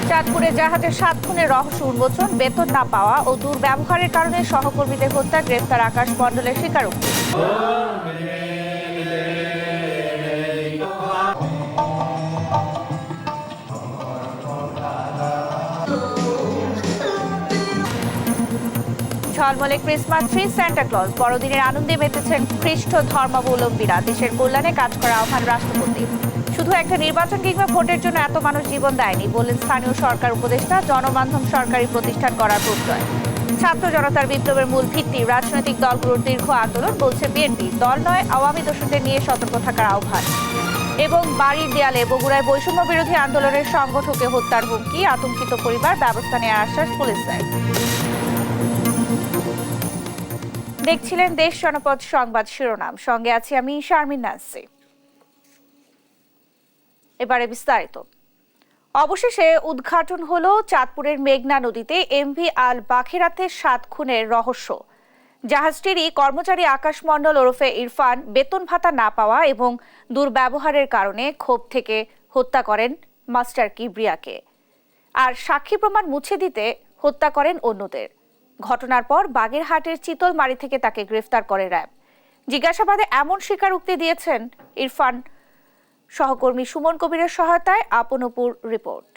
চাঁদপুরে জাহাজের 7 খুনের রহস্য উন্মোচন, বেতন না পাওয়া ও দুর্ব্যবহারের কারণে সহকর্মীদের হত্যা, গ্রেফতার আকাশ মণ্ডলের স্বীকারোক্তি। ঝলমলে ক্রিসমাস ট্রি, সান্টা ক্লজ, বড়দিনের আনন্দে মেতেছেন খ্রিস্ট ধর্মাবলম্বীরা। দেশের কল্যাণে কাজ করার আহ্বান রাষ্ট্রপতি। শুধু একটা নির্বাচন কিংবা ভোটের জন্য এত মানুষ জীবন দেয়নি বললেন স্থানীয় সরকার উপদেষ্টা। জনমাধ্যম সরকারি প্রতিষ্ঠান করার প্রত্যয়। ছাত্র জনতার বিপ্লবের মূল ভিত্তি রাজনৈতিক দলগুলোর দীর্ঘ আন্দোলন, বলছে বিএনপি। দল নয়, আওয়ামী দোষীদের নিয়ে সতর্ক থাকার আহ্বান। এবং বাড়ির দেয়ালে বগুড়ায় বৈষম্য বিরোধী আন্দোলনের সংগঠককে হত্যার হুমকি, আতঙ্কিত পরিবার, ব্যবস্থা নেওয়ার আশ্বাস পুলিশের। দেখছিলেন দেশ জনপদ সংবাদ শিরোনাম, সঙ্গে আছি আমি শারমিন নাসি। এবারে বিস্তারিত। অবশেষে উদ্ঘাটন হলো চাঁদপুরের মেঘনা নদীতে এমভি আল বাখেরাতে 7 খুনের রহস্য। জাহাজটিরই কর্মচারী আকাশ মণ্ডল ওরফে ইরফান বেতন ভাতা না পাওয়া এবং দুর্ব্যবহারের কারণে ক্ষোভ থেকে হত্যা করেন মাস্টার কিবরিয়াকে, আর সাক্ষী প্রমাণ মুছে দিতে হত্যা করেন অন্যদের। ঘটনার পর বাগেরহাটের চিতলমারি থেকে তাকে গ্রেফতার করে র্যাব। জিজ্ঞাসাবাদে এমন স্বীকারোক্তি দিয়েছেন ইরফান। সহকর্মী সুমন কবিরের সহায়তায় আপনপুর রিপোর্ট।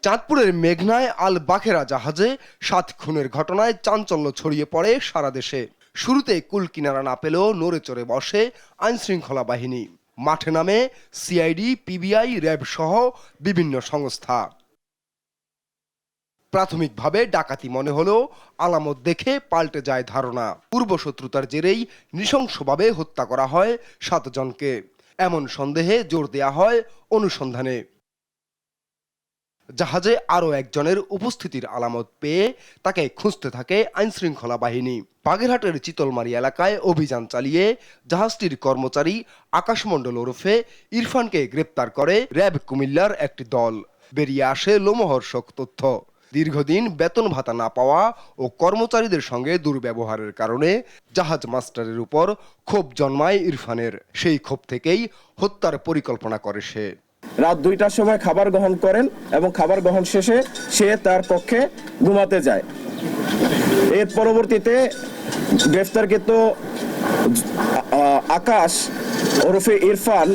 চাঁদপুরের মেঘনায় আল বাখেরা জাহাজে 7 খুনের ঘটনায় চাঞ্চল্য ছড়িয়ে পড়ে সারা দেশে। শুরুতে কুল কিনারা না পেলেও নড়ে চড়ে বসে আইনশৃঙ্খলা বাহিনী। মাঠে নামে সিআইডি, পিবিআই, র্যাব সহ বিভিন্ন সংস্থা। প্রাথমিকভাবে ডাকাতি মনে হলেও আলামত দেখে পাল্টে যায় ধারণা। পূর্বশত্রুতার জেরেই নৃশংসভাবে হত্যা করা হয় 7 জনকে, এমন সন্দেহে জোর দেয়া হয় অনুসন্ধানে। জাহাজে আরও একজনের উপস্থিতির আলামত পেয়ে তাকে খুঁজতে থাকে আইনশৃঙ্খলা বাহিনী। বাগেরহাটের চিতলমারি এলাকায় অভিযান চালিয়ে জাহাজটির কর্মচারী আকাশমণ্ডল ওরফে ইরফানকে গ্রেপ্তার করে র্যাব কুমিল্লার একটি দল। বেরিয়ে আসে লোমহর্ষক তথ্য। দীর্ঘদিন বেতন ভাতা না পাওয়া ও কর্মচারীদের সঙ্গে দুর্ব্যবহারের কারণে জাহাজ মাস্টারের উপর ক্ষোভ জন্মায় ইরফানের। সেই ক্ষোভ থেকেই হত্যার পরিকল্পনা করে সে। রাত 2টার সময় খাবার গ্রহণ করেন এবং খাবার গ্রহণ শেষে সে তার কক্ষে ঘুমাতে যায়। এর পরবর্তীতে গ্রেফতারকৃত আকাশ ওরফে ইরফান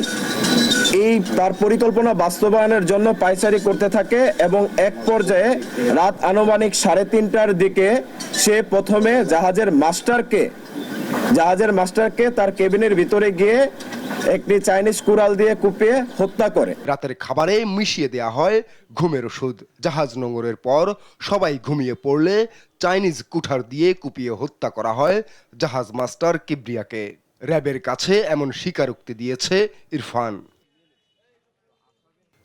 এই তার পরিকল্পনা বাস্তবায়নের জন্য পায়চারি করতে থাকে এবং এক পর্যায়ে রাত আনুমানিক 3:30টার দিকে সে প্রথমে জাহাজের মাস্টারকে তার কেবিনের ভিতরে গিয়ে একটি চাইনিজ কুড়াল দিয়ে কুপিয়ে হত্যা করে। রাতের খাবারে মিশিয়ে দেয়া হয় ঘুমের ওষুধ। জাহাজ নোঙরের পর সবাই ঘুমিয়ে পড়লে চাইনিজ কুঠার দিয়ে কুপিয়ে হত্যা করা হয় জাহাজ মাস্টার কিবরিয়াকে। র্যাবের কাছে এমন স্বীকারোক্তি দিয়েছে ইরফান।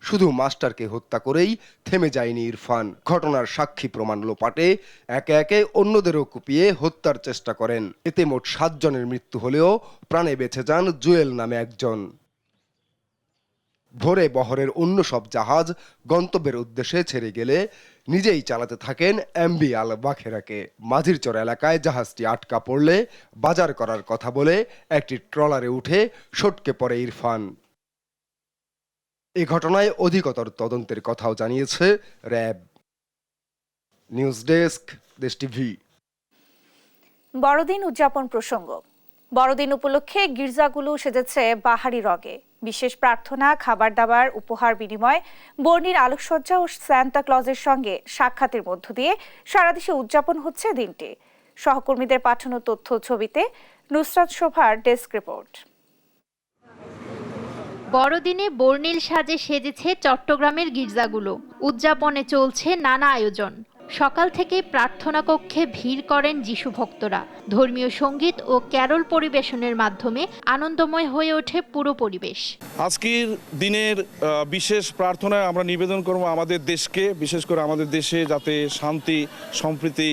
শুধু মাস্টারকে হত্যা করেই থেমে যায়নি ইরফান। ঘটনার সাক্ষী প্রমাণ লোপাটে একে একে অন্যদেরও কুপিয়ে হত্যার চেষ্টা করেন। এতে মোট 7 জনের মৃত্যু হলেও প্রাণে বেঁচে যান জুয়েল নামে একজন। ভোরে বহরের অন্য সব জাহাজ গন্তব্যের উদ্দেশ্যে ছেড়ে গেলে নিজেই চালাতে থাকেন এমভি আল বাখেরাকে। মাঝিরচর এলাকায় জাহাজটি আটকা পড়লে বাজার করার কথা বলে একটি ট্রলারে উঠে সটকে পড়ে ইরফান। এই ঘটনায় অধিকতর তদন্তের কথাও জানিয়েছে র্যাব। নিউজ ডেস্ক, দেশ টিভি। বড়দিন উদযাপন প্রসঙ্গ। বড়দিন উপলক্ষে গির্জাগুলো সেজেছে বাহারি রঙে। বিশেষ প্রার্থনা, খাবার দাবার, উপহার বিনিময়, বর্ণিল আলোকসজ্জা ও সান্তা ক্লজের সঙ্গে সাক্ষাতের মধ্য দিয়ে সারা দেশে উদযাপন হচ্ছে দিনটি। সহকর্মীদের পাঠানো তথ্য ছবিতে নুসরাত শোভার ডেস্ক রিপোর্ট। বড়দিনে বর্ণিল সাজে সেজেছে চট্টগ্রামের গির্জাগুলো। উদযাপনে চলছে নানা আয়োজন। সকাল থেকে প্রার্থনা কক্ষে ভিড় করেন যিশু ভক্তরা। ধর্মীয় সঙ্গীত ও ক্যারল পরিবেশনের মাধ্যমে আনন্দময় হয়ে ওঠে পুরো পরিবেশ। আজকের দিনের বিশেষ প্রার্থনায় আমরা নিবেদন করব আমাদের দেশকে, বিশেষ করে আমাদের দেশে যাতে শান্তি, সম্প্রীতি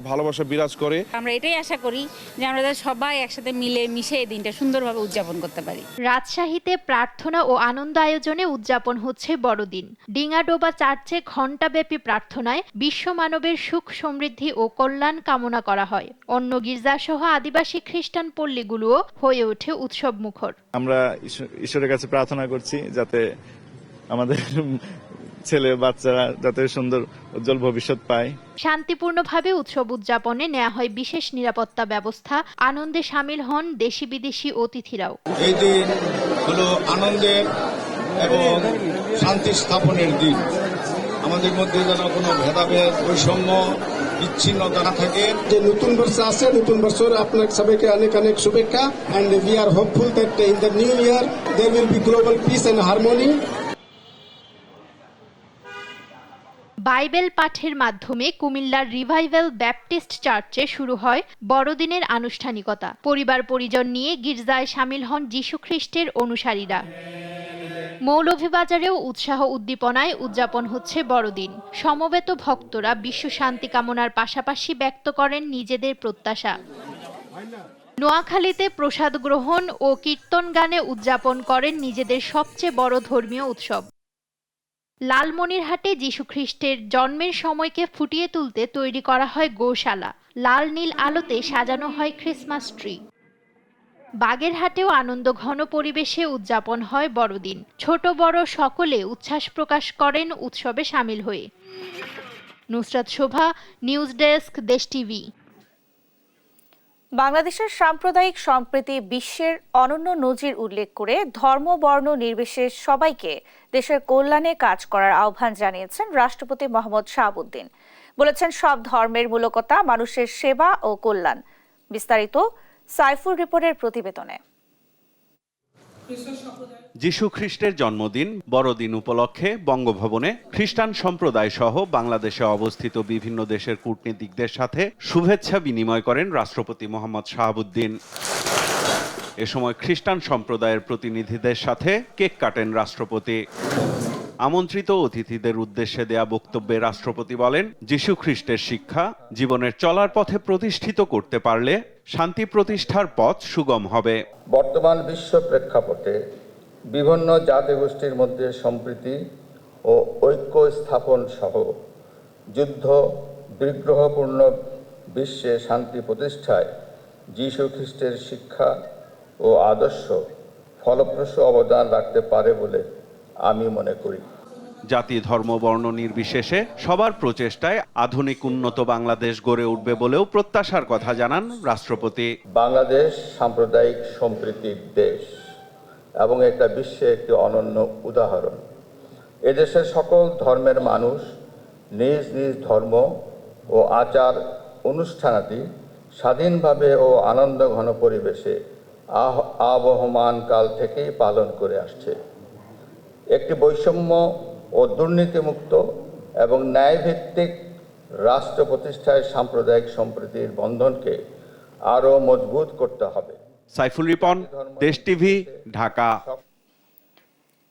ভালোবাসা বিরাজ করে। আমরা এটাই আশা করি যে আমরা যাতে সবাই একসাথে মিলে মিশে এই দিনটা সুন্দরভাবে উদযাপন করতে পারি। রাজশাহীতে প্রার্থনা ও আনন্দ আয়োজনে উদযাপন হচ্ছে বড়দিন। ডিঙাডোবা চার্চে ঘণ্টাব্যাপী প্রার্থনায় বিশ্ব মানবের সুখ সমৃদ্ধি ও কল্যাণ কামনা করা হয়। অন্য গির্জাসহ আদিবাসী খ্রিস্টান পল্লীগুলোও হয়ে ওঠে উৎসব মুখর। আমরা ঈশ্বরের কাছে প্রার্থনা করছি যাতে আমাদের ছেলে বাচ্চারা যাতে সুন্দর উজ্জ্বল ভবিষ্যৎ পায়। শান্তিপূর্ণভাবে উৎসব উদযাপনে নেওয়া হয় বিশেষ নিরাপত্তা ব্যবস্থা। আনন্দে সামিল হন দেশি বিদেশি অতিথিরাও। এই দিন হলো আনন্দের এবং শান্তি স্থাপনের দিন। আমাদের মধ্যে যেন কোনো ভেদাভেদ বৈষম্য বিচ্ছিন্নতা না থাকে। যে নতুন বর্ষ আছে, নতুন বছর আপনার সবাইকে অনেক অনেক শুভেচ্ছা। And we are hopeful that in the new year there will be global peace and harmony. Bible পাঠের মাধ্যমে কুমিল্লার রিভাইভাল ব্যাপটিস্ট চার্চে শুরু হয় বড়দিনের আনুষ্ঠানিকতা। পরিবার পরিজন নিয়ে গির্জায় সামিল হন যীশু খ্রিস্টের অনুসারীরা। মৌলভীবাজারেও উৎসাহ উদ্দীপনায় উদযাপন হচ্ছে বড়দিন। সমবেত ভক্তরা বিশ্ব শান্তি কামনার পাশাপাশি ব্যক্ত করেন নিজেদের প্রত্যাশা। নোয়াখালীতে প্রসাদ গ্রহণ ও কীর্তন গানে উদযাপন করেন নিজেদের সবচেয়ে বড় ধর্মীয় উৎসব। লালমনিরহাটে যীশুখ্রিস্টের জন্মের সময়কে ফুটিয়ে তুলতে তৈরি করা হয় গোশালা। লাল নীল আলোতে সাজানো হয় ক্রিসমাস ট্রি। বাগেরহাটেও আনন্দ ঘন পরিবেশে উদযাপন হয় বড়দিন। ছোট বড় সকলে উচ্ছ্বাস প্রকাশ করেন উৎসবে সামিল হয়ে। নুসরাত শোভা, নিউজ ডেস্ক, দেশ টিভি। বাংলাদেশের সাম্প্রদায়িক সম্প্রীতি বিশ্বের অনন্য নজির উল্লেখ করে ধর্ম বর্ণ নির্বিশেষে সবাইকে দেশের কল্যাণে কাজ করার আহ্বান জানিয়েছেন রাষ্ট্রপতি মোহাম্মদ শাহাবুদ্দিন। বলেছেন, সব ধর্মের মূলকথা মানুষের সেবা ও কল্যাণ। বিস্তারিত সাইফুল রিপোর্টের প্রতিবেদনে। যীশু খ্রিস্টের জন্মদিন বড়দিন উপলক্ষে বঙ্গভবনে খ্রিস্টান সম্প্রদায় সহ বাংলাদেশে অবস্থিত বিভিন্ন দেশের কূটনীতিকদের সাথে শুভেচ্ছা বিনিময় করেন রাষ্ট্রপতি মোহাম্মদ শাহাবুদ্দিন। এ সময় খ্রিস্টান সম্প্রদায়ের প্রতিনিধিদের সাথে কেক কাটেন রাষ্ট্রপতি। আমন্ত্রিত অতিথিদের উদ্দেশ্যে দেয়া বক্তব্যে রাষ্ট্রপতি বলেন, যীশু খ্রিস্টের শিক্ষা জীবনের চলার পথে প্রতিষ্ঠিত করতে পারলে শান্তি প্রতিষ্ঠার পথ সুগম হবে। বর্তমান বিশ্ব প্রেক্ষাপটে বিভিন্ন জাতিগোষ্ঠীর মধ্যে সম্প্রীতি ও ঐক্য স্থাপন সহ যুদ্ধ বিগ্রহপূর্ণ বিশ্বে শান্তি প্রতিষ্ঠায় যীশু খ্রিস্টের শিক্ষা ও আদর্শ ফলপ্রসূ অবদান রাখতে পারে বলে আমি মনে করি। জাতি ধর্ম বর্ণ নির্বিশেষে সবার প্রচেষ্টায় আধুনিক উন্নত বাংলাদেশ গড়ে উঠবে বলেও প্রত্যাশার কথা জানান রাষ্ট্রপতি। বাংলাদেশ সাম্প্রদায়িক সম্প্রীতির দেশ এবং এটা বিশ্বে একটি অনন্য উদাহরণ। এদেশের সকল ধর্মের মানুষ নিজ নিজ ধর্ম ও আচার অনুষ্ঠানাদি স্বাধীনভাবে ও আনন্দ ঘন পরিবেশে আবহমান কাল থেকেই পালন করে আসছে। একটি বৈষম্য ও দুর্নীতিমুক্ত এবং ন্যায়ভিত্তিক রাষ্ট্র প্রতিষ্ঠায় সাম্প্রদায়িক সম্প্রীতির বন্ধনকে আরও মজবুত করতে হবে। সাইফুল রিপন, দেশ টিভি, ঢাকা।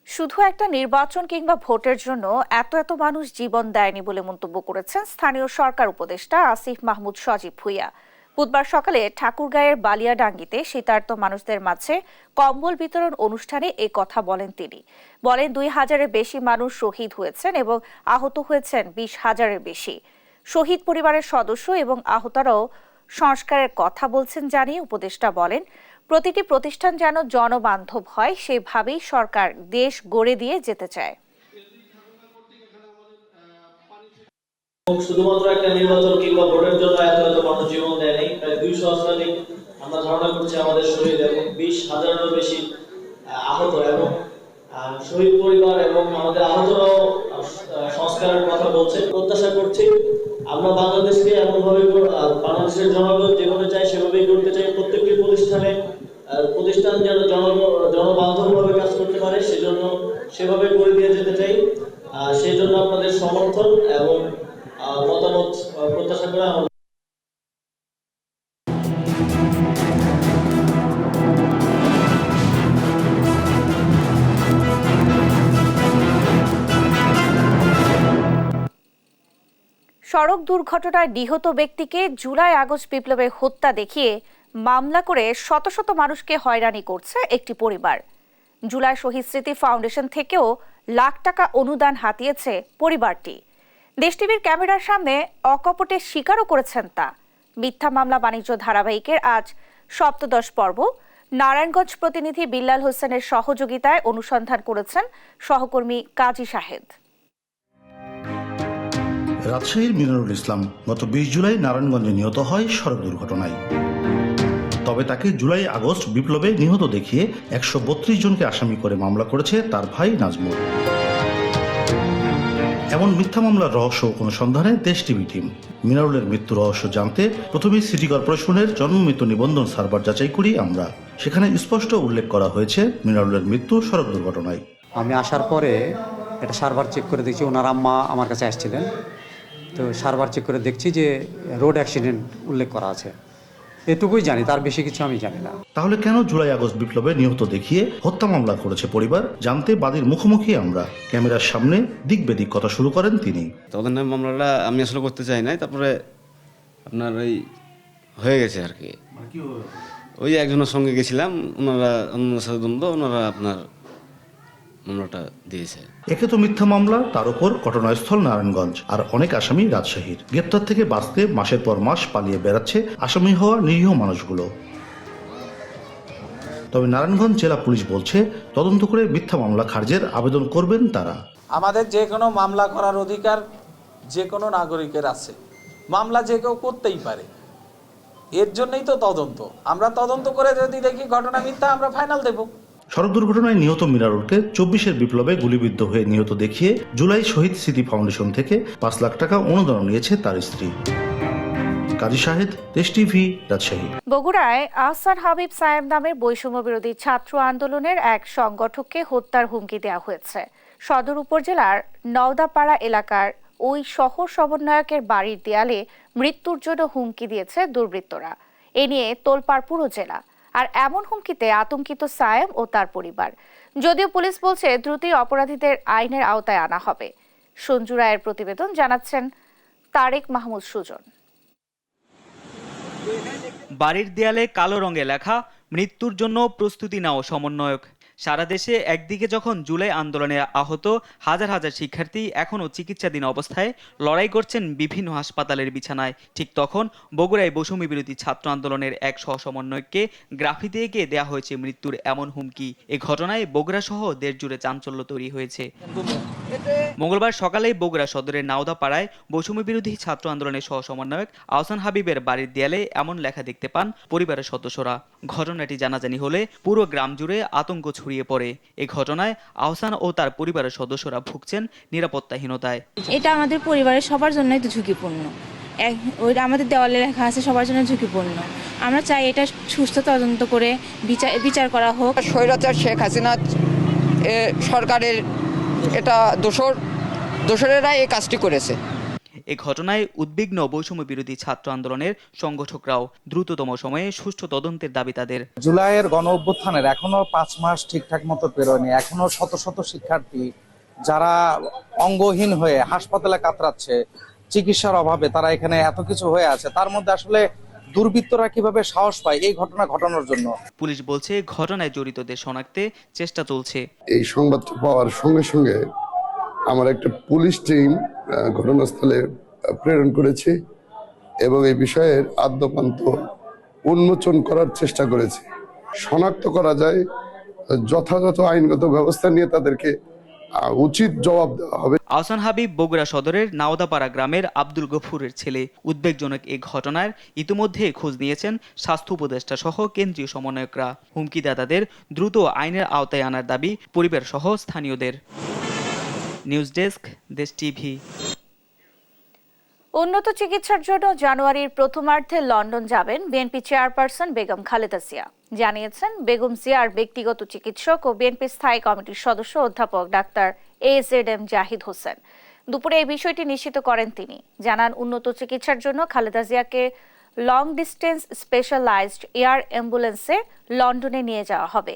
শুধু একটা নির্বাচন কিংবা ভোটের জন্য এত মানুষ জীবন দেয়নি বলে মন্তব্য করেছেন স্থানীয় সরকার উপদেষ্টা আসিফ মাহমুদ সজীব ভুঁইয়া। বুধবার সকালে ঠাকুরগাঁয়ের বালিয়াডাঙ্গিতে শীতার্ত মানুষদের মাঝে কম্বল বিতরণ অনুষ্ঠানে এ কথা বলেন তিনি। বলেন, ২,০০০-এর বেশি মানুষ শহীদ হয়েছেন এবং আহত হয়েছেন ২০,০০০-এর বেশি। শহীদ পরিবারের সদস্য এবং আহতরাও সংস্কারের কথা বলছেন জানিয়ে উপদেষ্টা বলেন, প্রতিটি প্রতিষ্ঠান যেন জনবান্ধব হয় সেভাবেই সরকার দেশ গড়ে দিয়ে যেতে চায়। শুধুমাত্র একটা নির্বাচন কিংবা ভোটের জন্য এত মানুষ জীবন দেয় নাই। প্রায় 200 শতাধিক আমরা ধারণা করছি আমাদের শহীদ এবং 20,000-এরও বেশি আহত এবং শহীদ পরিবার এবং আমাদের আহতরাও সংস্কারের কথা বলছে। প্রত্যাশা করছি আমরা বাংলাদেশকে এমনভাবে বাংলাদেশের জনগণ যেভাবে চাই সেভাবেই করতে চাই। প্রত্যেকটি প্রতিষ্ঠান যেন জনবান্ধবভাবে কাজ করতে পারে সেজন্য সেভাবে করে দিয়ে যেতে চাই। সেই জন্য আপনাদের সমর্থন এবং মতামত প্রত্যাশা করা হবে। সড়ক দুর্ঘটনায় নিহত ব্যক্তিকে জুলাই আগস্ট বিপ্লবে হত্যা দেখিয়ে মামলা করে শত শত মানুষকে হয়রানি করছে একটি পরিবার। জুলাই শহীদ স্মৃতি ফাউন্ডেশন থেকেও লাখ টাকা অনুদান হাতিয়েছে পরিবারটি। দেশ টিভির ক্যামেরার সামনে অকপটে স্বীকারও করেছেন তা। মিথ্যা মামলা বাণিজ্য ধারাবাহিকের আজ সপ্তদশ পর্ব। নারায়ণগঞ্জ প্রতিনিধি বিল্লাল হোসেনের সহযোগিতায় অনুসন্ধান করেছেন সহকর্মী কাজী শাহেদ। রাজশাহীর মিনারুল ইসলাম গত 20 জুলাই নারায়ণগঞ্জে নিহত হয় সড়ক দুর্ঘটনায়। তবে তাকে জুলাই আগস্ট বিপ্লবে নিহত দেখিয়ে 132 জনকে আসামি করে মামলা করেছে তার ভাই নাজমুল। এমন মিথ্যা মামলার রহস্য অনুসন্ধানে দেশ টিভি টিম মিনারুলের মৃত্যু রহস্য জানতে প্রথমে সিটি কর্পোরেশনের জন্ম মৃত্যু নিবন্ধন সার্ভার যাচাই করি আমরা। সেখানে স্পষ্ট উল্লেখ করা হয়েছে মিনারুলের মৃত্যু সড়ক দুর্ঘটনায়। আমি আসার পরে এটা সার্ভার চেক করে দেখছি, ওনার আম্মা আমার কাছে আসছিলেন, তো সার্ভার চেক করে দেখছি যে রোড অ্যাক্সিডেন্ট উল্লেখ করা আছে। এটুকুই জানি, তার বেশি কিছু আমি জানি না। তাহলে কেন জুলাই আগস্ট বিপ্লবে নিহত দেখিয়ে হত্যা মামলা করেছে পরিবার জানতে বাদীর মুখোমুখি আমরা। ক্যামেরার সামনে দিক বেদিক কথা শুরু করেন তিনি। তখন মামলাটা আমি আসলে করতে চাই নাই, তারপরে আপনার ওই হয়ে গেছে আর কি। ওই একজনের সঙ্গে গেছিলাম, ওনারা ওনার সাথে দ্বন্দ্ব, ওনারা আপনার মামলাটা দিয়েছে। একে তো মিথ্যা মামলা, তার উপর ঘটনাস্থল নারায়ণগঞ্জ আর অনেক আসামি রাজশাহীর। গ্রেপ্তার থেকে বাঁচতে মাসের পর মাস পালিয়ে বেড়াচ্ছে আসামি হওয়া নিরীহ মানুষগুলো। তবে নারায়ণগঞ্জ জেলা পুলিশ বলছে তদন্ত করে মিথ্যা মামলা খারিজের আবেদন করবেন তারা। আমাদের যে কোনো মামলা করার অধিকার যে কোনো নাগরিকের আছে, মামলা যে কেউ করতেই পারে, এর জন্যই তো তদন্ত। আমরা তদন্ত করে যদি দেখি ঘটনা মিথ্যা, আমরা ফাইনাল দেব। সড়ক দুর্ঘটনায় নিহত মিনারুলকে 24-এর বিপ্লবে গুলিবিদ্ধ হয়ে নিহত দেখিয়ে জুলাই শহীদ স্মৃতি ফাউন্ডেশন থেকে 5 লাখ টাকা অনুদান নিয়েছে তার স্ত্রী। কাজী শাহেদ, দেশ টিভি, রাজশাহী। বগুড়ায় আহসান হাবিব সায়েম নামের বৈষম্য বিরোধী ছাত্র আন্দোলনের এক সংগঠককে হত্যার হুমকি দেওয়া হয়েছে। সদর উপজেলার নওদাপাড়া এলাকার ওই শহর সমন্বয়কের বাড়ির দেয়ালে মৃত্যুর জন্য হুমকি দিয়েছে দুর্বৃত্তরা। এ নিয়ে তোলপাড় পুরো জেলা। আর এমন হুমকিতে আতঙ্কিত সায়েম ও তার পরিবার। যদিও পুলিশ বলছে দ্রুতই অপরাধীদের আইনের আওতায় আনা হবে। সঞ্জু রায়ের প্রতিবেদন, জানাচ্ছেন তারেক মাহমুদ সুজন। বাড়ির দেয়ালে কালো রঙে লেখা মৃত্যুর জন্য প্রস্তুতি নাও সমন্বয়ক। সারা দেশে একদিকে যখন জুলাই আন্দোলনে আহত হাজার হাজার শিক্ষার্থী এখনও চিকিৎসাধীন অবস্থায় লড়াই করছেন বিভিন্ন হাসপাতালের বিছানায়, ঠিক তখন বগুড়ায় বৈষম্য বিরোধী ছাত্র আন্দোলনের এক সহসমন্বয়ককে গ্রাফিতি এঁকে দেয়া হয়েছে মৃত্যুর এমন হুমকি। এ ঘটনায় বগুড়া সহ দেশ জুড়ে চাঞ্চল্য তৈরি হয়েছে। মঙ্গলবার সকালেই বগুড়া সদরের নাওদাপাড়ায় বৈষম্য বিরোধী ছাত্র আন্দোলনের সহসমন্বয়ক আহসান হাবিবের বাড়ির দেয়ালে এমন লেখা দেখতে পান পরিবারের সদস্যরা। ঘটনাটি জানাজানি হলে পুরো গ্রাম জুড়ে আতঙ্ক ছড়িয়ে পড়ে। এই ঘটনায় আহসান ও তার পরিবারের সদস্যরা ভুগছেন নিরাপত্তাহীনতায়। এটা আমাদের পরিবারের সবার জন্যই তো ঝুঁকিপূর্ণ। ওইটা আমাদের দেওয়ালে লেখা আছে সবার জন্য ঝুঁকিপূর্ণ। আমরা চাই এটা সুস্থ তদন্ত করে বিচার করা হোক। স্বৈরাচার শেখ হাসিনা সরকারের এটা দোসরেরা এই কাজটি করেছে। এ ঘটনায় উদ্বিগ্ন বৈষম্য বিরোধী ছাত্র আন্দোলনের সংগঠকরাও। দ্রুততম সময়ে সুষ্ঠু তদন্তের দাবি তাদের। জুলাইয়ের গণ অভ্যুত্থানের এখনো 5 মাস ঠিকঠাক মতো পেরোয়নি। এখনো শত শত শিক্ষার্থী যারা অঙ্গহীন হয়ে হাসপাতালে কাতরাচ্ছে চিকিৎসার অভাবে, তারা এখানে এত কিছু হয়ে আছে। তার মধ্যে আসলে দুর্বৃত্তরা কিভাবে সাহস পায় এই ঘটনা ঘটানোর জন্য? পুলিশ বলছে ঘটনায় জড়িতদের শনাক্তে চেষ্টা চলছে। এই সংবাদটি পাওয়ার সঙ্গে সঙ্গে আমার একটা পুলিশ টিম ঘটনাস্থলে প্রেরণ করেছি এবং এই বিষয়ের আদ্যপান্ত উন্মোচন করার চেষ্টা করেছি। শনাক্ত করা যায়, যথাযথ আইনগত ব্যবস্থা নিয়ে তাদেরকে উচিত জবাব দেওয়া হবে। আহসান হাবিব বগুড়া সদরের নাওদাপাড়া গ্রামের আব্দুল গফুরের ছেলে। উদ্বেগজনক এই ঘটনার ইতিমধ্যে খোঁজ নিয়েছেন স্বাস্থ্য উপদেষ্টা সহ কেন্দ্রীয় সমন্বয়করা। হুমকিদাতাদের দ্রুত আইনের আওতায় আনার দাবি পরিবার সহ স্থানীয়দের। নিউজ ডেস্ক, দেশ টিভি। উন্নত চিকিৎসার জন্য জানুয়ারির প্রথমার্ধে লন্ডন যাবেন বিএনপি চেয়ারপারসন বেগম খালেদা জিয়া। জানিয়েছেন বেগম জিয়ার ব্যক্তিগত চিকিৎসক ও বিএনপি স্থায়ী কমিটির সদস্য অধ্যাপক ডাক্তার AZM জাহিদ হোসেন। দুপুরে এই বিষয়টি নিশ্চিত করেন তিনি। জানান, উন্নত চিকিৎসার জন্য খালেদা জিয়াকে লং ডিস্টেন্স স্পেশালাইজড এয়ার অ্যাম্বুলেন্সে লন্ডনে নিয়ে যাওয়া হবে।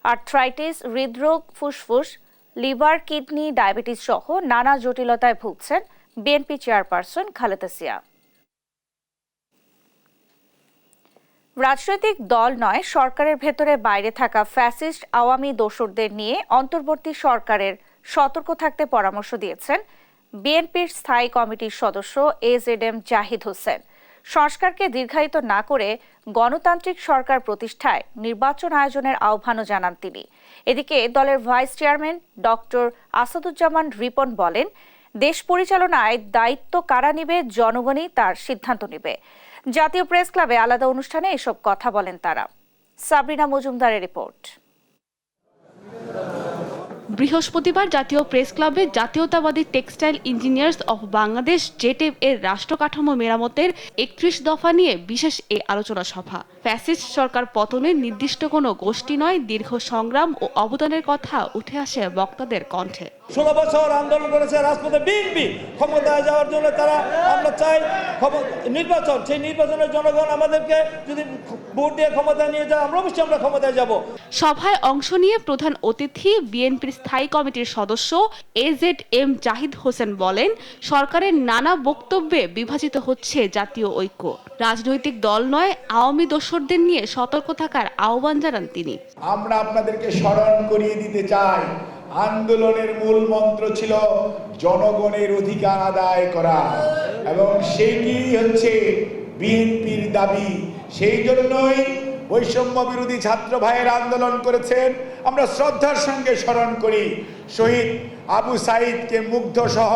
আর্থ্রাইটিস, হৃদরোগ, ফুসফুস, লিভার, কিডনি, ডায়াবেটিস সহ নানা জটিলতায় ভুগছেন বিএনপি চেয়ারপারসন খালেদা জিয়া। রাজনৈতিক দল নয়, সরকারের ভেতরে বাইরে থাকা ফ্যাসিস্ট আওয়ামী দোসরদের নিয়ে অন্তর্বর্তী সরকারের সতর্ক থাকতে পরামর্শ দিয়েছেন বিএনপির স্থায়ী কমিটির সদস্য এজেডএম জাহিদ হোসেন। সংস্কারকে দীর্ঘায়িত না করে গণতান্ত্রিক সরকার প্রতিষ্ঠায় নির্বাচন আয়োজনের আহ্বানও জানান তিনি। এদিকে দলের vice chairman doctor Asaduzzaman Ripon বলেন, দেশ পরিচালনায় দায়িত্ব কারা নেবে, জনগণই তার সিদ্ধান্ত নেবে। জাতীয় প্রেস ক্লাবে আলাদা অনুষ্ঠানে এসব কথা বলেন তারা। সাবরিনা মজুমদারের রিপোর্ট। বৃহস্পতিবার জাতীয় প্রেস ক্লাবে জাতীয়তাবাদী টেক্সটাইল ইঞ্জিনিয়ার্স অফ বাংলাদেশ জেটেভ এর রাষ্ট্রকাঠামো মেরামতের ৩১ দফা নিয়ে বিশেষ এই আলোচনা সভা। ফ্যাসিস্ট সরকার পতনের নির্দিষ্ট কোনো গোষ্ঠী নয়, দীর্ঘ সংগ্রাম ও অবদানের কথা উঠে আসে বক্তাদের কণ্ঠে। 16 বছর আন্দোলন করেছে রাজপথে বিএনপি, ক্ষমতায় যাওয়ার জন্য তারা আমরা চাই নির্বাচন, সেই নির্বাচনের জনগণ আমাদেরকে যদি ভোট দিয়ে ক্ষমতায় নিয়ে যায় আমরা অবশ্যই আমরা ক্ষমতায় যাব। সভায় অংশ নিয়ে প্রধান অতিথি বিএনপির স্থায়ী কমিটির সদস্য এজেডএম জাহিদ হোসেন বলেন, সরকারের নানা বক্তব্যে বিভাজিত হচ্ছে জাতীয় ঐক্য। রাজনৈতিক দল নয়, আওয়ামী দোসরদের নিয়ে সতর্ক থাকার আহ্বান জানান তিনি। আমরা আপনাদেরকে স্মরণ করিয়ে দিতে চাই, আন্দোলনের মূল মন্ত্র ছিল জনগণের অধিকার আদায় করা এবং সেইটি হচ্ছে বিএনপির দাবি। সেই জন্যই বৈষম্য বিরোধী ছাত্র ভাইয়ের আন্দোলন করেছেন। আমরা শ্রদ্ধার সঙ্গে স্মরণ করি শহীদ আবু সাইদকে, মুগ্ধ সহ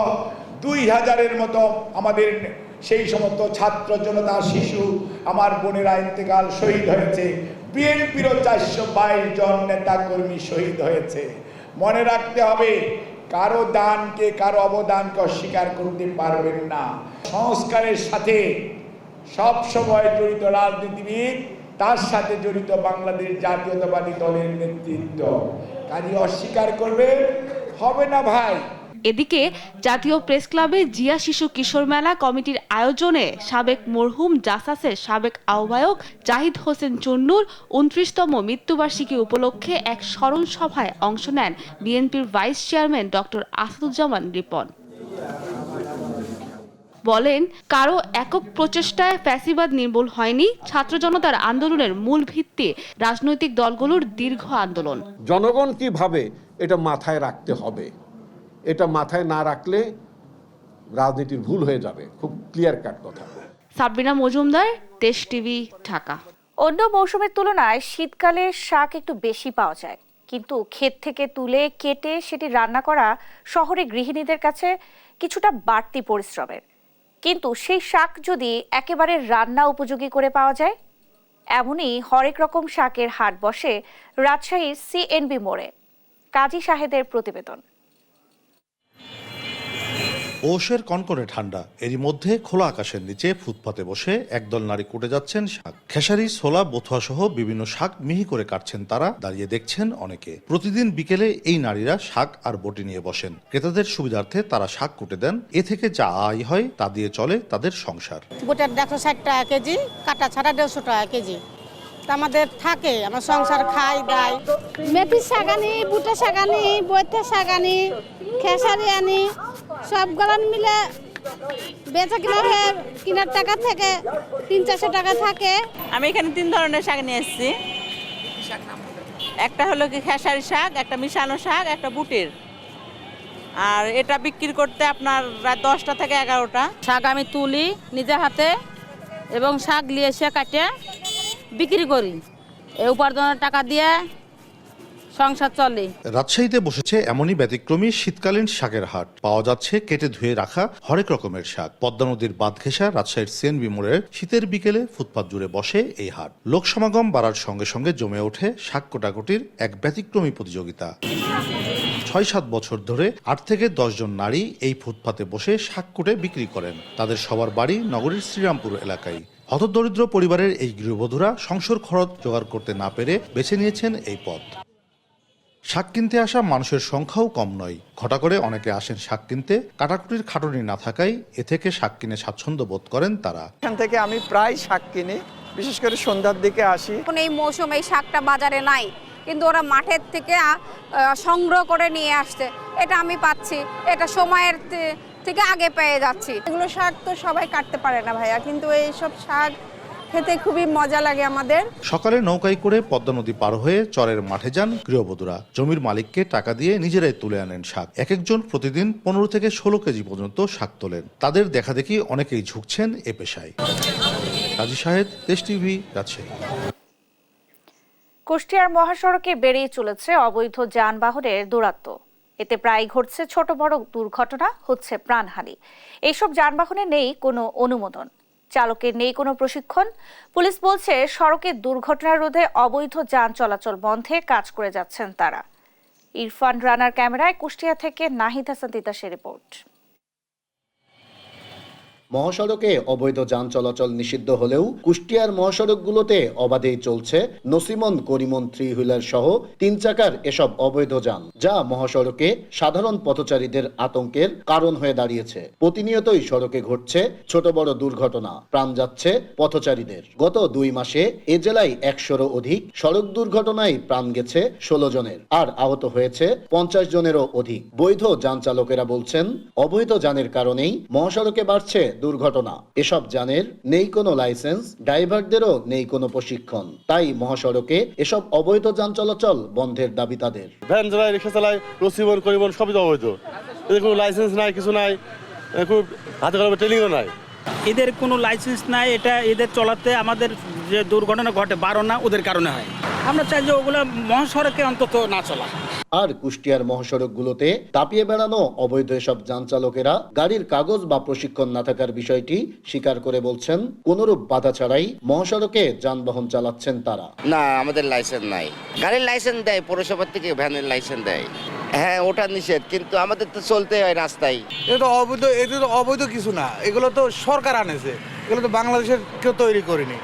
2000-এর মতো আমাদের সেই সমস্ত ছাত্র জনতা, শিশু, আমার বোনেরা ইন্তেকাল শহীদ হয়েছে। বিএনপিরও 422 জন নেতা কর্মী শহীদ হয়েছে। মনে রাখতে হবে, কারো দানকে, কারো অবদানকে অস্বীকার করতে পারবেন না। সংস্কারের সাথে সব সময় জড়িত রাজনীতিবিদ, তার সাথে জড়িত বাংলাদেশ জাতীয়তাবাদী দলের নেতৃত্ব। কাজে অস্বীকার করবে হবে না ভাই। এদিকে জাতীয় প্রেস ক্লাবে জিয়া শিশু কিশোর মেলা কমিটির আয়োজনে সাবেক মরহুম জাসাসের সাবেক আহ্বায়ক জাহিদ হোসেন চুন্নুর 29তম মৃত্যুবার্ষিকী উপলক্ষে এক স্মরণ সভায় অংশ নেন বিএনপির vice chairman doctor Asaduzzaman Ripon. বলেন, কারো একক প্রচেষ্টায় ফ্যাসিবাদ নির্মূল হয়নি। ছাত্র জনতার আন্দোলনের মূল ভিত্তি রাজনৈতিক দলগুলোর দীর্ঘ আন্দোলন। জনগণ কি ভাবে এটা মাথায় রাখতে হবে। এটা মাথায় না রাখলে রাজনীতির ভুল হয়ে যাবে। খুব ক্লিয়ার কাট কথা। সাবরিনা মজুমদার, দেশ টিভি, ঢাকা। অন্য মৌসুমের তুলনায় শীতকালে শাক একটু বেশি পাওয়া যায়, কিন্তু ক্ষেত থেকে তুলে কেটে সেটি রান্না করা শহরে গৃহিণীদের কাছে কিছুটা বাড়তি পরিশ্রমের। কিন্তু সেই শাক যদি একেবারে রান্না উপযোগী করে পাওয়া যায়, এমনই হরেক রকম শাকের হাট বসে রাজশাহীর সিএনবি মোড়ে। কাজী শাহেদের প্রতিবেদন। পৌষের কনকনে ঠান্ডা, এরই মধ্যে খোলা আকাশের নিচে ফুটপাতে বসে একদল নারী কুটে যাচ্ছেন শাক। খেসারি, ছোলা, বথুয়া সহ বিভিন্ন শাক মিহি করে কাটছেন তারা, দাঁড়িয়ে দেখছেন অনেকে। প্রতিদিন বিকেলে এই নারীরা শাক আর বটি নিয়ে বসেন। ক্রেতাদের সুবিধার্থে তারা শাক কুটে দেন। এ থেকে যা আয় হয় তা দিয়ে চলে তাদের সংসার। গোটার 160 টাকা কেজি, কাটা ছাড়া 150 টাকা কেজি। আমাদের থাকে, আমার সংসার খাই দাই। মেথির শাক আনি, বুটের শাক আনি, বইতের শাক আনি, খেসারি আনি, সবগুলো মিলে বেচা কিনার টাকা থেকে 300-400 টাকা থাকে। আমি এখানে 3 ধরনের শাক নিয়ে এসেছি। একটা হলো কি খেসারি শাক, একটা মিশানো শাক, একটা বুটের। আর এটা বিক্রি করতে আপনার রাত 10টা থেকে 11টা। শাক আমি তুলি নিজের হাতে এবং শাক নিয়ে এসে কাটে বিক্রি করি। এই উপার্জনের টাকা দিয়ে সংসার চলে। রাজশাহীতে বসেছে এমনই ব্যতিক্রমী শীতকালীন শাকের হাট। পাওয়া যাচ্ছে কেটে ধুয়ে রাখা হরেক রকমের শাক। পদ্মা নদীর বাঁধ ঘেঁষা রাজশাহীর সিএনবি মোড়ের শীতের বিকেলে ফুটপাত জুড়ে বসে এই হাট। লোক সমাগম বাড়ার সঙ্গে সঙ্গে জমে ওঠে শাক কোটাকুটির এক ব্যতিক্রমী প্রতিযোগিতা। 6-7 বছর ধরে 8 থেকে 10 জন নারী এই ফুটপাতে বসে শাক কুটে বিক্রি করেন। তাদের সবার বাড়ি নগরীর শ্রীরামপুর এলাকায়। হতদরিদ্র পরিবারের এই গৃহবধূরা সংসার খরচ জোগাড় করতে না পেরে বেছে নিয়েছেন এই পথ। শাক কিনতে আসা মানুষের সংখ্যাও কম নয়। ঘটা করে অনেকে আসেন শাক কিনতে। কাটাকুটির খাটুনি না থাকায় এ থেকে শাক কিনে স্বাচ্ছন্দ্য বোধ করেন তারা। এখান থেকে আমি প্রায় শাক কিনি, বিশেষ করে সন্ধ্যার দিকে আসি। এখন এই মৌসুমে এই শাকটা বাজারে নাই, কিন্তু ওরা মাঠের থেকে সংগ্রহ করে নিয়ে আসছে। এটা আমি পাচ্ছি, এটা সময়ের থেকে আগে পেয়ে যাচ্ছি। এগুলো শাক তো সবাই কাটতে পারে না ভাইয়া, কিন্তু এইসব শাক খেতে খুবই মজা লাগে আমাদের। সকালে নৌকায় করে পদ্মা নদী পার হয়ে চরের মাঠে যান গৃহবধূরা। জমির মালিককে টাকা দিয়ে নিজেরাই তুলে আনেন শাক। এক একজন প্রতিদিন 15 থেকে 16 কেজি পর্যন্ত শাক তোলেন। তাদের দেখা দেখি অনেকেই ঝুঁকছেন এ পেশায়। কাজী শাহেদ, দেশ টিভি, রাজশাহী। কুষ্টিয়ার মহাসড়কে বেড়েই চলেছে অবৈধ যানবাহনের দৌরাত্ম্য। এতে প্রায় ঘটছে ছোট বড় দুর্ঘটনা, হচ্ছে প্রাণহানি। এইসব যানবাহনে নেই কোনো অনুমোদন, চালকের নেই কোনো প্রশিক্ষণ। পুলিশ বলছে সড়কের দুর্ঘটনা রোধে অবৈধ যান চলাচল বন্ধে কাজ করে যাচ্ছেন তারা। ইরফান রানার ক্যামেরায় কুষ্টিয়া থেকে নাহিদ হাসান তিতাসের রিপোর্ট। মহাসড়কে অবৈধ যান চলাচল নিষিদ্ধ হলেও কুষ্টিয়ার মহাসড়কগুলোতে অবাধেই চলছে নসিমন, করিমন, 3 হুইলার সহ 3 চাকার এসব অবৈধ যান, যা মহাসড়কে সাধারণ পথচারীদের আতঙ্কের কারণ হয়ে দাঁড়িয়েছে। প্রতিনিয়তই সড়কে ঘটছে ছোট বড় দুর্ঘটনা, প্রাণ যাচ্ছে পথচারীদের। গত 2 মাসে এ জেলায় 100-এরও অধিক সড়ক দুর্ঘটনায় প্রাণ গেছে 16 জনের, আর আহত হয়েছে 50 জনেরও অধিক। বৈধ যান চালকেরা বলছেন অবৈধ যানের কারণেই মহাসড়কে বাড়ছে দুর্ঘটনা। এসব যানের নেই কোনো লাইসেন্স, ড্রাইভারদেরও নেই কোনো প্রশিক্ষণ। তাই মহাসড়কে এসব অবৈধ যান চলাচল বন্ধের দাবি তাদের। ভ্যান চালায়, রিক্সা চালায়, নসিমন, করিমন সবই তো অবৈধ। এদের কোনো লাইসেন্স নাই, কিছু নাই, খুব হাতে কলমে ট্রেনিংও নাই। এদের কোনো লাইসেন্স নাই, এটা এদের চলাতে আমাদের যে দুর্ঘটনা ঘটে 12 না ওদের কারণে হয়। আমরা চাই যে ওগুলো মহাসড়কে অন্তত না চলা। আর কুষ্টিয়ার মহাসড়কগুলোতে তাপিয়ে বেড়ানো অবৈধ এসব যান চালকেরা গাড়ির কাগজ বা প্রশিক্ষণ না থাকার বিষয়টি স্বীকার করে বলছেন কোনরূপ বাধা ছাড়াই মহাসড়কে যানবাহন চালাচ্ছেন তারা। না, আমাদের লাইসেন্স নাই। গাড়ির লাইসেন্স দেয় পৌরসভা থেকে, ভ্যানের লাইসেন্স দেয়। হ্যাঁ, ওটা নিষেধ, কিন্তু আমাদের তো চলতে হয় রাস্তায়। এটা তো অবৈধ কিছু না, এগুলো তো সরকার আনেছে, এগুলো তো বাংলাদেশের কেউ তৈরি করেনি।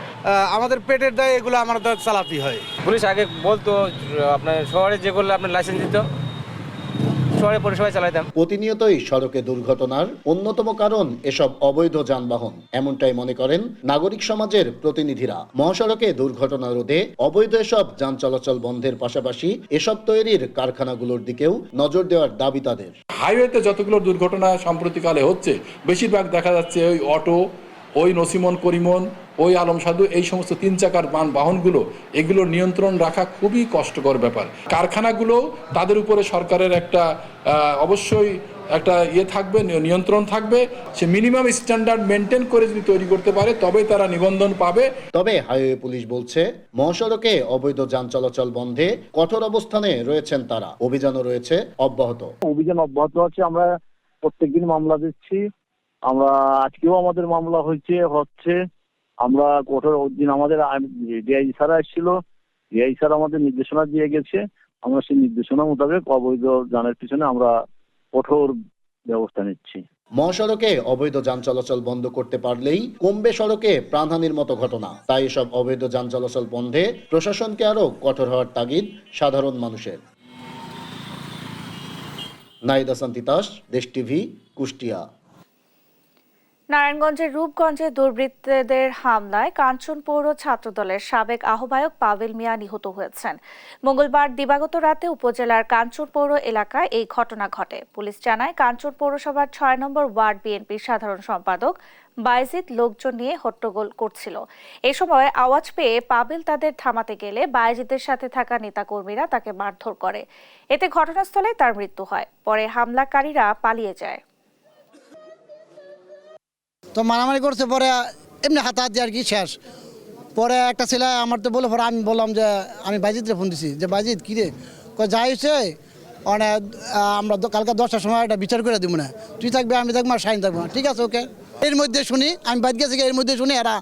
আমাদের পেটের দায় এগুলো আমাদের চালাতেই হয়। পুলিশ আগে বলতো আপনার শহরে যেগুলো আপনার লাইসেন্স দিত, শহরে পরিষেবা চালাইতাম। প্রতিনিয়তই সড়কে দুর্ঘটনার অন্যতম কারণ এসব অবৈধ যানবাহন, এমনটাই মনে করেন নাগরিক সমাজের প্রতিনিধিরা। মহাসড়কে দুর্ঘটনা রোধে অবৈধ এসব যান চলাচল বন্ধের পাশাপাশি এসব তৈরির কারখানাগুলোর দিকেও নজর দেওয়ার দাবি তাদের। হাইওয়েতে যতগুলো দুর্ঘটনা সাম্প্রতিককালে হচ্ছে, বেশিরভাগ দেখা যাচ্ছে ওই অটো, ওই নসিমন, করিমন, ওই আলম সাধু, এই সমস্ত 3 চাকার বাহনগুলো, এগুলো নিয়ন্ত্রণ রাখা খুবই কষ্টকর ব্যাপার। কারখানাগুলো তাদের উপরে সরকারের একটা অবশ্যই একটা থাকবে, নিয়ন্ত্রণ থাকবে। সে মিনিমাম স্ট্যান্ডার্ড মেনটেন করে যদি তৈরি করতে পারে তবেই তারা নিবন্ধন পাবে। তবে হাইওয়ে পুলিশ বলছে মহাসড়কে অবৈধ যান চলাচল বন্ধে কঠোর অবস্থানে রয়েছেন তারা। অভিযানও রয়েছে অব্যাহত। অভিযান অব্যাহত আছে। আমরা প্রত্যেকদিন মামলা দিচ্ছি। আমরা আজকেও আমাদের মামলা হচ্ছে। আমরা কঠোর দিন আমাদের ডিআইজি স্যার আসছিল, ডিআইজি স্যার আমাদের নির্দেশনা দিয়ে গেছে। আমরা সেই নির্দেশনা মোতাবেক অবৈধ যানের পিছনে আমরা কঠোর ব্যবস্থা নিচ্ছি। মহাসড়কে অবৈধ যান চলাচল বন্ধ করতে পারলেই কমবে সড়কে প্রাণহানির মতো ঘটনা। তাই এসব অবৈধ যান চলাচল বন্ধে প্রশাসনকে আরো কঠোর হওয়ার তাগিদ সাধারণ মানুষের। নাহিদ হাসান তিতাস, দেশ টিভি, কুষ্টিয়া। নারায়ণগঞ্জের রূপগঞ্জে দুর্বৃত্তদের হামলায় কাঞ্চন পৌর ছাত্রদলের সাবেক আহ্বায়ক পাভেল মিয়া নিহত হয়েছেন। মঙ্গলবার দিবাগত রাতে উপজেলার কাঞ্চন পৌর এলাকায় এই ঘটনা ঘটে। পুলিশ জানায়, কাঞ্চন পৌরসভার 6 নম্বর ওয়ার্ড বিএনপির সাধারণ সম্পাদক বায়েজিদ লোকজন নিয়ে হট্টগোল করছিল। এ সময় আওয়াজ পেয়ে পাভেল তাদের থামাতে গেলে বায়েজিদের সাথে থাকা নেতাকর্মীরা তাকে মারধর করে। এতে ঘটনাস্থলে তার মৃত্যু হয়। পরে হামলাকারীরা পালিয়ে যায়। তো মারামারি করছে, পরে এমনি হাতাহাত দিয়ে আর কি শেষ। পরে একটা ছেলে আমার তো বলে, পরে আমি বললাম যে আমি বাইজিদরে ফোন দিছি, যে বাইজিদ কী রে, যাই হয়েছে মানে আমরা কালকে 10টার সময় একটা বিচার করে দিব না, তুই থাকবে আমি থাকবো আর শাইন থাকবো না, ঠিক আছে ওকে। এর মধ্যে শুনি আমি বাইদ গেছি, এর মধ্যে শুনি এরা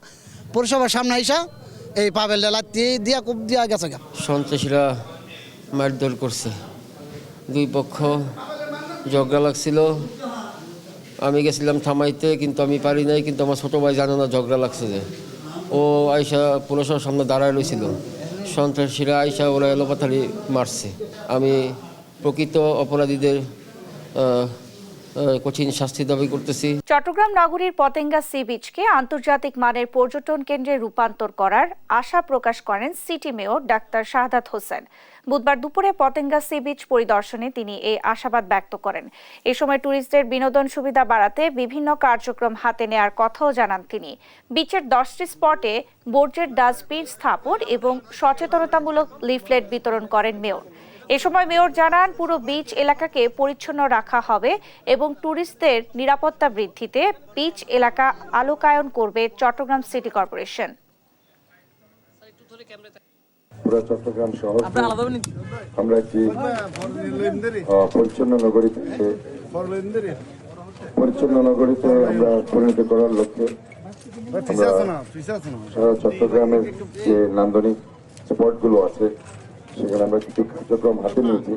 পৌরসভার সামনে আইসা এই পাভেল লাত্তি দিয়া কুপ দিয়া গেছে। সন্ত্রাসীরা মারধর করছে, 2 পক্ষ ঝগড়া লাগছিল। আমি গেছিলাম থামাইতে, কিন্তু আমি পারি নাই। কিন্তু আমার ছোটো ভাই জানে না ঝগড়া লাগছে, যে ও আয়সা পুলিশের সামনে দাঁড়ায় রয়েছিল। সন্ত্রাসীরা আয়সা ওরা এলোপাথারি মারছে। আমি প্রকৃত অপরাধীদের কঠিন শাস্তি দাবি করতেছি। চট্টগ্রাম নগরীর পতেঙ্গা সি বিচকে আন্তর্জাতিক মানের পর্যটন কেন্দ্রে রূপান্তর করার আশা প্রকাশ করেন city mayor doctor Shahadat Hossain. বুধবার দুপুরে পতেঙ্গা সি বিচ পরিদর্শনে তিনি এই আশাবাদ ব্যক্ত করেন। এ সময় ট্যুরিস্টদের বিনোদন সুবিধা বাড়াতে বিভিন্ন কার্যক্রম হাতে নেওয়ার কথাও জানান তিনি। বিচের 10টি স্পটে বর্জ্যের ডাস্টবিন স্থাপন এবং সচেতনতামূলক লিফলেট বিতরণ করেন মেয়র। এ সময় মেয়র জানান, পুরো বিচ এলাকাকে পরিচ্ছন্ন রাখা হবে এবং ট্যুরিস্টদের নিরাপত্তা বৃদ্ধিতে বিচ এলাকা আলোকায়ন করবে চট্টগ্রাম সিটি কর্পোরেশন। পুরো চট্টগ্রাম শহর আমরা একটি পরিচ্ছন্ন নগরীতে আমরা পরিণত করার লক্ষ্যে চট্টগ্রামের যে নান্দনিক স্পটগুলো আছে সেখানে আমরা কিছু কার্যক্রম হাতে নিয়েছি।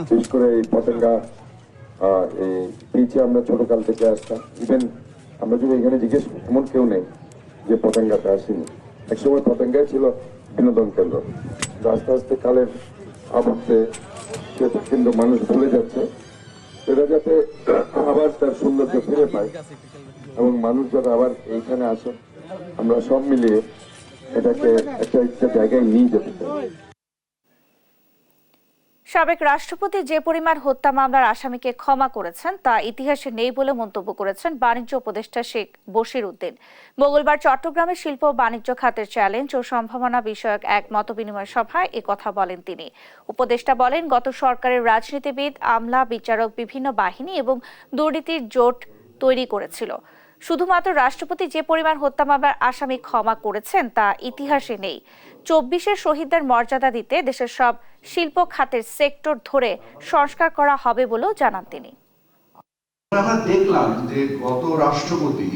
বিশেষ করে এই পতেঙ্গা এই বিচে আমরা ছোটকাল থেকে আসতাম। ইভেন আমরা যদি এখানে জিজ্ঞেস এমন কেউ নেই যে পতেঙ্গাতে আসেনি। একসময় পতেঙ্গায় ছিল বিনোদন কেন্দ্র, আস্তে আস্তে কালের আবর্তে সেটা কিন্তু মানুষ ভুলে যাচ্ছে। সেটা যাতে আবার তার সৌন্দর্য ফিরে পায় এবং মানুষ যাতে আবার এইখানে আসে, আমরা সব মিলিয়ে এটাকে একটা জায়গায় নিয়ে যেতে চাই। সাবেক রাষ্ট্রপতি যে পরিমাণ হত্যা মামলার আসামিকে ক্ষমা করেছেন তা ইতিহাসে নেই বলে মন্তব্য করেছেন বাণিজ্য উপদেষ্টা শেখ বশির উদ্দিন। মঙ্গলবার চট্টগ্রামে শিল্প ও বাণিজ্য খাতের চ্যালেঞ্জ ও সম্ভাবনা বিষয়ক এক মতবিনিময় সভায় একথা বলেন তিনি। উপদেষ্টা বলেন, গত সরকারের রাজনীতিবিদ, আমলা, বিচারক, বিভিন্ন বাহিনী এবং দুর্নীতির জোট তৈরি করেছিল। শুধুমাত্র রাষ্ট্রপতি যে পরিমাণ হত্যা মামলার আসামি ক্ষমা করেছেন তা ইতিহাসে নেই। 24-এর শহীদদের মর্যাদা দিতে দেশের সব শিল্প খাতের সেক্টর ধরে সংস্কার করা হবে বলেও জানান তিনি। আমরা দেখলাম যে গত রাষ্ট্রপতি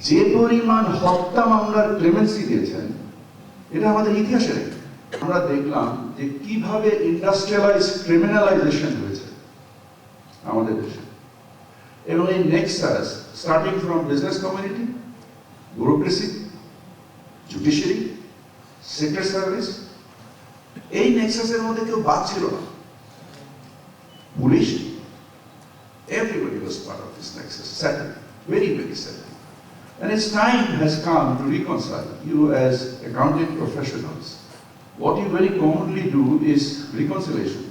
যে পরিমাণ হত্যা মামলার ক্লেমেন্সি দিয়েছেন এটা আমাদের ইতিহাসে নেই। আমরা দেখলাম যে কিভাবে ইন্ডাস্ট্রিয়ালাইজ ক্রিমিনালাইজেশন হয়েছে আমাদের দেশে, এবং এই Nexus starting from business community, bureaucracy, judiciary, secret service, এই নেক্সাসের মধ্যে কেউ বাদ ছিল না। Police, everybody was part of this nexus, sadly, very, very sadly. And its time has come to reconcile you as accounting professionals. What you very commonly do is reconciliation.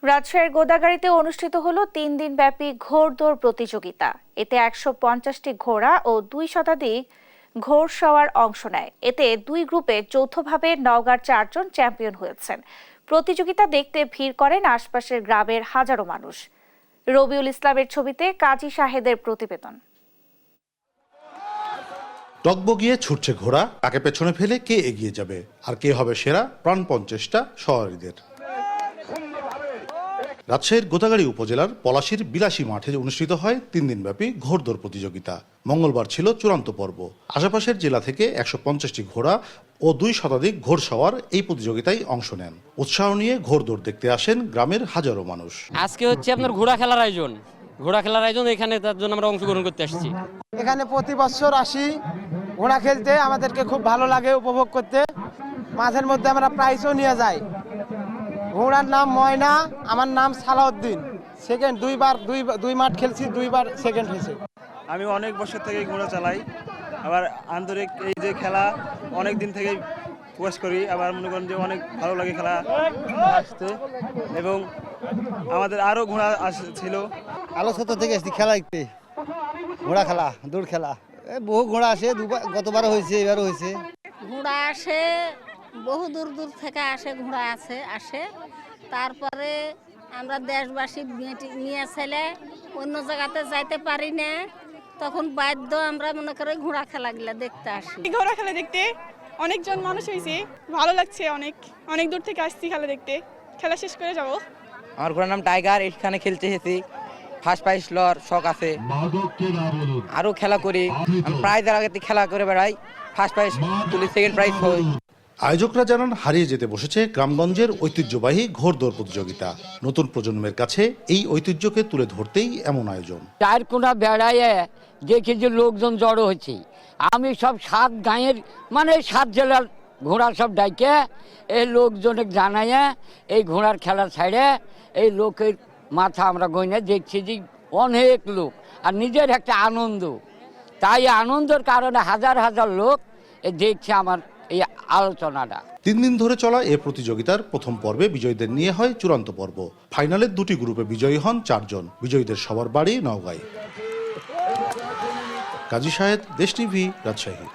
রাজশাহীর গোদাগাড়ীতে অনুষ্ঠিত হলো 3 দিন ব্যাপী ঘোড়দৌড় প্রতিযোগিতা। এতে 150টি ঘোড়া ও 2 শতাধিক ঘোড়সওয়ার অংশ নেয়। এতে 2 গ্রুপে যৌথভাবে নওগাঁর 4 জন চ্যাম্পিয়ন হয়েছেন। প্রতিযোগিতা দেখতে ভিড় করেন আশপাশের গ্রামের হাজারো মানুষ। রবিউল ইসলামের ছবিতে কাজী শাহেদের প্রতিবেদন। টকবগিয়ে ছুটছে ঘোড়া, কাকে পেছনে ফেলে কে এগিয়ে যাবে আর কে হবে সেরা, প্রাণপণ চেষ্টা সওয়ারীদের। রাজশাহীর গোদাগাড়ী উপজেলার পলাশীর বিলাসী মাঠে অনুষ্ঠিত হয় 3 দিনব্যাপী ঘোড়দৌড় প্রতিযোগিতা। মঙ্গলবার ছিল চূড়ান্ত পর্ব। আশেপাশের জেলা থেকে 150টি ঘোড়া ও 2 শতাধিক ঘোড়সওয়ার এই প্রতিযোগিতায় অংশ নেন। উৎসাহ নিয়ে ঘোড়দৌড় দেখতে আসেন গ্রামের হাজারো মানুষ। আজকে হচ্ছে আপনার ঘোড়া খেলার আয়োজন, এখানে তার জন্য আমরা অংশগ্রহণ করতে আসছি। এখানে প্রতি বছর আসি ঘোড়া খেলতে, আমাদেরকে খুব ভালো লাগে উপভোগ করতে। মাঝের মধ্যে আমরা প্রাইজও নিয়ে যাই। ঘোড়ার নাম ময়না, আমার নাম সালাউদ্দিন। সেকেন্ড 2 মাঠ খেলছি, 2বার সেকেন্ড হয়েছে। আমি অনেক বছর থেকে ঘোড়া চালাই, আবার আন্তরিক এই যে খেলা অনেক দিন থেকেই প্রকাশ করি। আবার মনে করেন যে অনেক ভালো লাগে খেলা আসতে, এবং আমাদের আরও ঘোড়া ছিল। আলোচনা থেকে এসেছি খেলা দেখতে, ঘোড়া খেলা, দৌড় খেলা। বহু ঘোড়া আসে, গতবারও হয়েছে, এবারও হয়েছে। ঘোড়া আসে বহু দূর দূর থেকে ঘোড়া আসে। তারপরে আমরা দেশবাসী নিয়ে ছেলে অন্য জায়গাতে যাইতে পারি না, তখন বাধ্য আমরা মনে করি ঘোড়া খেলাগুলা দেখতে আসি। ঘোড়া খেলা দেখতে অনেকজন মানুষ হয়েছে, ভালো লাগছে। অনেক দূর থেকে আসছি খেলা দেখতে। খেলা শেষ করে যাব। আমার ঘোড়ার নাম টাইগার, এখানে খেলতে এসেছি। ফার্স্ট প্রাইজ লওয়ার শখ আছে, আরো খেলা করি। আমি প্রাইজের আগে খেলা করে বেড়াই, ফার্স্ট প্রাইজ তুলি, সেকেন্ড প্রাইজ হই। আয়োজকরা জানান, হারিয়ে যেতে বসেছে গ্রামগঞ্জের ঐতিহ্যবাহী ঘোড়দৌড় প্রতিযোগিতা। নতুন প্রজন্মের কাছে এই ঐতিহ্যকে তুলে ধরতেই এমন আয়োজন। 4 কোণা বেড়াইয়ে দেখি যে লোকজন জড়ো হয়েছে। আমি সব 7 গাঁয়ের 7 জেলার ঘোড়া সব ডাইকে এই লোকজনে জানাইয়া এই ঘোড়ার খেলা ছাড়ে এই লোকের মাথা আমরা গইনা দেখছি যে অনেক লোক আর নিজের একটা আনন্দ, তাই আনন্দের কারণে হাজার হাজার লোক দেখছে আমার এই আলোচনাটা। 3 দিন ধরে চলা এ প্রতিযোগিতার প্রথম পর্বে বিজয়ীদের নিয়ে হয় চূড়ান্ত পর্ব। ফাইনালের 2টি গ্রুপে বিজয়ী হন 4 জন। বিজয়ীদের সবার বাড়ি নওগাঁয়। কাজী শাহেদ, দেশ টিভি, রাজশাহী।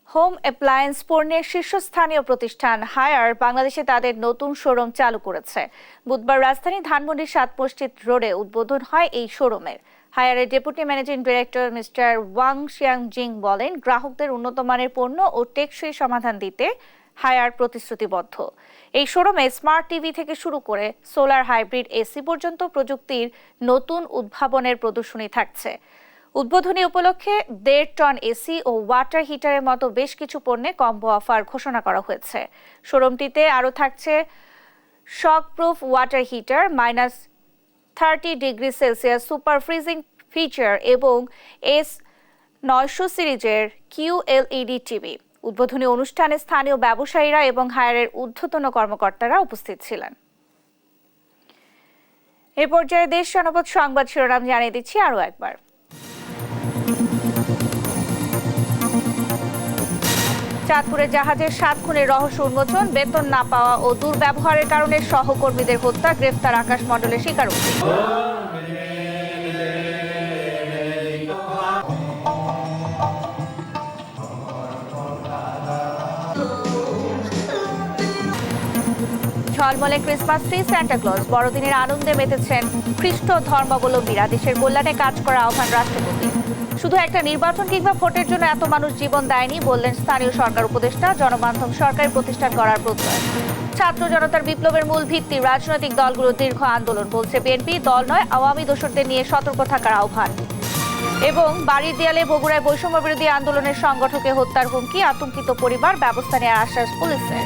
হোম অ্যাপ্লায়েন্স পণ্যের শীর্ষস্থানীয় প্রতিষ্ঠান হায়ার বাংলাদেশে তাদের নতুন শোরুম চালু করেছে। বুধবার রাজধানীর ধানমন্ডির 7 মসজিদ রোডে উদ্বোধন হয় এই শোরুমের। হায়ারের deputy managing director mister Wang Xiangjing বলেন, গ্রাহকদের উন্নত মানের পণ্য ও টেকসই সমাধান দিতে হায়ার প্রতিশ্রুতিবদ্ধ। এই শোরুমে স্মার্ট টিভি থেকে শুরু করে সোলার হাইব্রিড এসি পর্যন্ত প্রযুক্তির নতুন উদ্ভাবনের প্রদর্শনী থাকছে। উদ্বোধনী উপলক্ষে 1.5 টন এসি ও ওয়াটার হিটারের মতো বেশ কিছু পণ্যে কম্বো অফার ঘোষণা করা হয়েছে। শোরুমটিতে আরও থাকছে shockproof water heater, -30 degree Celsius super freezing feature এবং S900 সিরিজের QLED টিভি। উদ্বোধনী অনুষ্ঠানে স্থানীয় ব্যবসায়ীরা এবং হায়ারের ঊর্ধ্বতন কর্মকর্তারা উপস্থিত ছিলেন। এ পর্যায়ে দেশ জনপদ সংবাদ শিরোনাম জানিয়ে দিচ্ছি আরও একবার। চাঁদপুরে জাহাজের 7 খুনের রহস্য উন্মোচন, বেতন না পাওয়া ও দুর্ব্যবহারের কারণে সহকর্মীদের হত্যা, গ্রেফতার আকাশ মণ্ডলের স্বীকারোক্তি। ঝলমলে ক্রিসমাস ট্রি, সান্টা ক্লজ, বড়দিনের আনন্দে মেতেছেন খ্রিস্ট ধর্মাবলম্বীরা। দেশের কল্যাণে কাজ করার আহ্বান রাষ্ট্রপতি। শুধু একটা নির্বাচন কিংবা ভোটের জন্য এত মানুষ জীবন দেয়নি বললেন স্থানীয় সরকার উপদেষ্টা। জনবান্ধব সরকারি প্রতিষ্ঠান করার প্রত্যয়। ছাত্র জনতার বিপ্লবের মূল ভিত্তি রাজনৈতিক দলগুলোর দীর্ঘ আন্দোলন বলছে বিএনপি। দল নয়, আওয়ামী দোসরদের নিয়ে সতর্ক থাকার আহ্বান। এবং বাড়ির দেয়ালে বগুড়ায় বৈষম্য বিরোধী আন্দোলনের সংগঠকে হত্যার হুমকি, আতঙ্কিত পরিবার, ব্যবস্থা নেওয়ার আশ্বাস পুলিশের।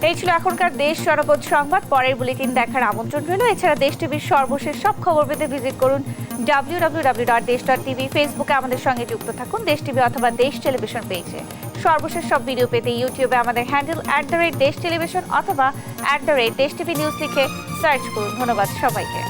এই ছিল এখনকার দেশ জনপদ সংবাদ। পরের বুলেটিন দেখার আমন্ত্রণ রইল। এছাড়া দেশ টিভির সর্বশেষ সব খবর পেতে ভিজিট করুন www.desh.tv। ফেসবুকে আমাদের সঙ্গে যুক্ত থাকুন দেশ টিভি অথবা দেশ টেলিভিশন পেজে। সর্বশেষ সব ভিডিও পেতে ইউটিউবে আমাদের হ্যান্ডেল @দেশ টেলিভিশন অথবা @দেশ টিভি নিউজ লিখে সার্চ করুন। ধন্যবাদ সবাইকে।